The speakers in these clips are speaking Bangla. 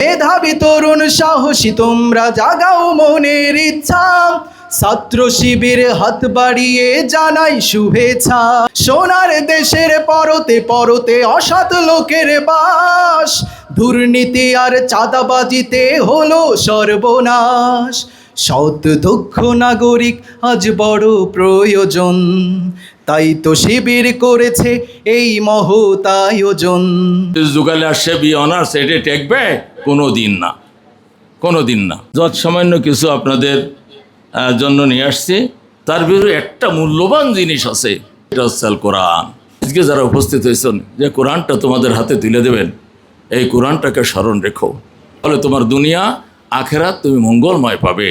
মেধাবী তরুণ সাহসী তোমরা জাগাও মনের ইচ্ছা, ছাত্র শিবির হাত বাড়িয়ে জানাই শুভেচ্ছা। সোনার দেশের পরতে পরতে অসৎ লোকের বাস, দুর্নীতি আর চাঁদাবাজিতে হলো সর্বনাশ। সৎ দক্ষ নাগরিক আজ বড় প্রয়োজন, তাই তো শিবির করেছে এই মহৎ আয়োজন। যুগালে আসছে বি অনার্স, এটা টেকবে কোনো দিন না, কোনো দিন না। যত সামান্য কিছু আপনাদের জন্য নিয়ে আসছি, তার ভিতরে একটা মূল্যবান জিনিস আছে, এটা হচ্ছে আল কোরআন। আজকে যারা উপস্থিত হয়েছেন, যে কোরআনটা তোমাদের হাতে তুলে দেবেন, এই কোরআনটাকে স্মরণ রেখো, ফলে তোমার দুনিয়া আখেরাত তুমি মঙ্গলময় পাবে,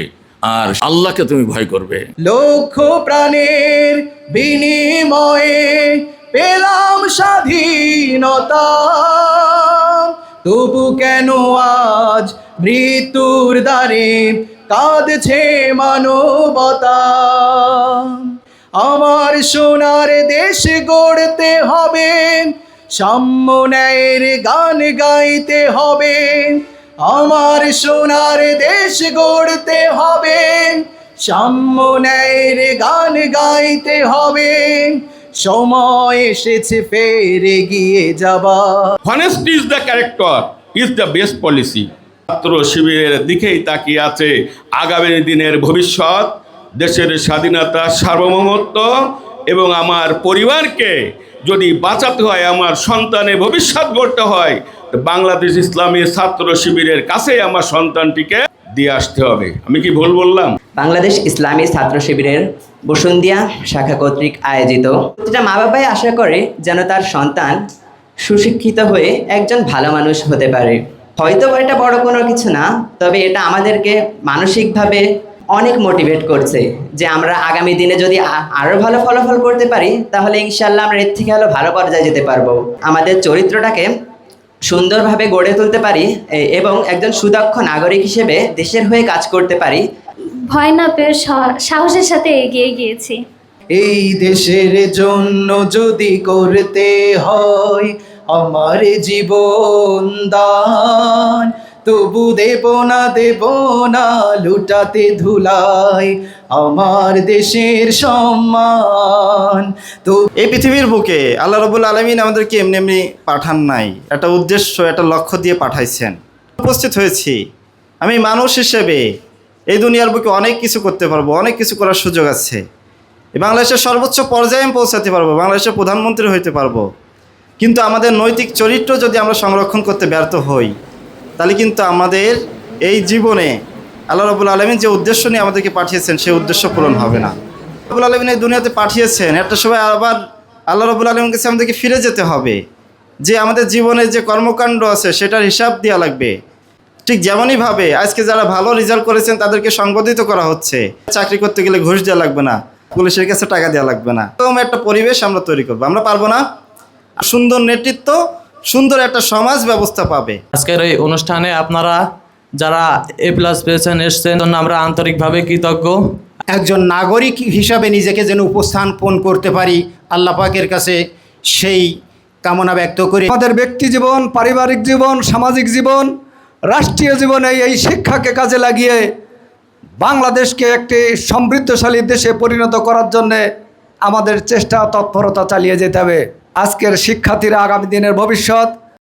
আর আল্লাহকে তুমি ভয় করবে। লক্ষ প্রাণের বিনিময়ে পেলাম স্বাধীনতা, তবু কেন আজ মৃত্যুর দ্বারে কাঁদছে মানবতা। আমার সোনার দেশ গড়তে হবে, সাম্য ন্যায়ের গান গাইতে হবে। আমার সোনার দেশ গড়তে হবে, সাম্য ন্যায়ের গান গাইতে হবে। সময় এসেছে ফের এগিয়ে যাবার। Honesty is the character, is the best policy. ছাত্র শিবিরের দিকেই তাকিয়ে আছে আগামী দিনের ভবিষ্যৎ, দেশের স্বাধীনতা, সার্বভৌমত্ব এবং আমার পরিবারকে যদি বাঁচাতে হয়, আমার সন্তানের ভবিষ্যৎ গড়তে হয়, তো বাংলাদেশ ইসলামী ছাত্র শিবিরের কাছেই আমার সন্তানটিকে দিয়ে আসতে হবে। আমি কি ভুল বললাম? বাংলাদেশ ইসলামী ছাত্র শিবিরের বসুন্ধিয়া শাখা কর্তৃক আয়োজিত প্রতিটা মা বাবাই আশা করে যেন তার সন্তান সুশিক্ষিত হয়ে একজন ভালো মানুষ হতে পারে। হয়তো এটা বড় কোনো কিছু না, তবে এটা আমাদেরকে মানসিকভাবে অনেক মোটিভেট করছে যে আমরা আগামী দিনে যদি আরও ভালো ফলাফল করতে পারি, তাহলে ইনশাল্লাহ আমরা এর থেকে আরও ভালো পর্যায়ে যেতে পারবো। আমাদের চরিত্রটাকে সুন্দরভাবে গড়ে তুলতে পারি এবং একজন সুদক্ষ নাগরিক হিসেবে দেশের হয়ে কাজ করতে পারি। ভয় না পেয়ে সাহসের সাথে এগিয়ে গিয়েছি। এই দেশের জন্য যদি করতে হয় আমার জীবন দান, তবু দেব না লুটাতে ধুলাই আমার দেশের সম্মান। তো এই পৃথিবীর বুকে আল্লাহ রাব্বুল আলামিন আমাদেরকে এমনি এমনি পাঠান নাই, একটা উদ্দেশ্য, একটা লক্ষ্য দিয়ে পাঠাইছেন। উপস্থিত হয়েছি আমি মানুষ হিসেবে এই দুনিয়ার বুকে অনেক কিছু করতে পারবো, অনেক কিছু করার সুযোগ আছে। বাংলাদেশের সর্বোচ্চ পর্যায়ে আমি পৌঁছাতে পারবো, বাংলাদেশের প্রধানমন্ত্রী হইতে পারবো। কিন্তু আমাদের নৈতিক চরিত্র যদি আমরা সংরক্ষণ করতে ব্যর্থ হই, তাহলে কিন্তু আমাদের এই জীবনে আল্লাহ রাব্বুল আলামিন যে উদ্দেশ্য নিয়ে আমাদেরকে পাঠিয়েছেন সেই উদ্দেশ্য পূরণ হবে না। রাব্বুল আলামিন এই দুনিয়াতে পাঠিয়েছেন, একটা সময় আবার আল্লাহ রাব্বুল আলামিনের কাছে আমাদেরকে ফিরে যেতে হবে, যে আমাদের জীবনে যে কর্মকাণ্ড আছে সেটার হিসাব দেওয়া লাগবে। ঠিক যেমনইভাবে আজকে যারা ভালো রেজাল্ট করেছেন তাদেরকে সংবর্ধিত করা হচ্ছে, চাকরি করতে গেলে ঘুষ দেওয়া লাগবে না, পুলিশের কাছে টাকা দেওয়া লাগবে না। এরকম একটা পরিবেশ আমরা তৈরি করবো, আমরা পারবো না? সুন্দর নেতৃত্ব, সুন্দর একটা সমাজ ব্যবস্থা পাবে। আজকের এই অনুষ্ঠানে আপনারা যারা A+ পেয়েছেন এসছেন, জন্য আমরা আন্তরিকভাবে কৃতজ্ঞ। একজন নাগরিক হিসাবে নিজেকে যেন উপস্থাপন করতে পারি, আল্লাহ পাকের কাছে সেই কামনা ব্যক্ত করি। আমাদের ব্যক্তি জীবন, পারিবারিক জীবন, সামাজিক জীবন, রাষ্ট্রীয় জীবনে এই শিক্ষাকে কাজে লাগিয়ে বাংলাদেশকে একটি সমৃদ্ধশালী দেশে পরিণত করার জন্যে আমাদের চেষ্টা তৎপরতা চালিয়ে যেতে হবে। আজকের শিক্ষার্থীরা আগামী দিনের ভবিষ্যৎ।